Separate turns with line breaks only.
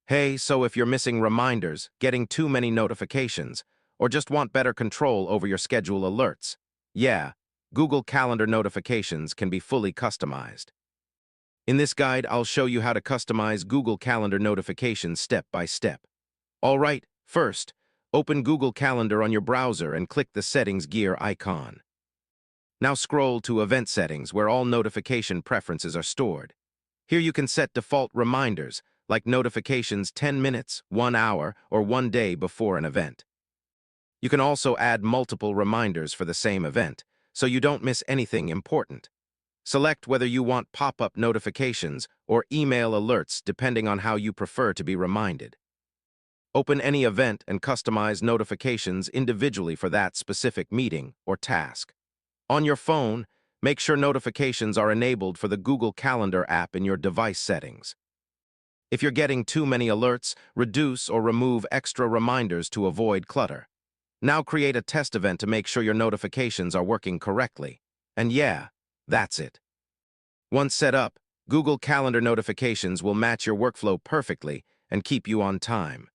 Hey, so if you're missing reminders, getting too many notifications, or just want better control over your schedule alerts, yeah, Google Calendar notifications can be fully customized. In this guide, I'll show you how to customize Google Calendar notifications step by step. All right, first, open Google Calendar on your browser and click the Settings gear icon. Now scroll to Event Settings, where all notification preferences are stored. Here you can set default reminders, like notifications 10 minutes, 1 hour, or 1 day before an event. You can also add multiple reminders for the same event, so you don't miss anything important. Select whether you want pop-up notifications or email alerts depending on how you prefer to be reminded. Open any event and customize notifications individually for that specific meeting or task. On your phone, make sure notifications are enabled for the Google Calendar app in your device settings. If you're getting too many alerts, reduce or remove extra reminders to avoid clutter. Now create a test event to make sure your notifications are working correctly. And yeah, that's it. Once set up, Google Calendar notifications will match your workflow perfectly and keep you on time.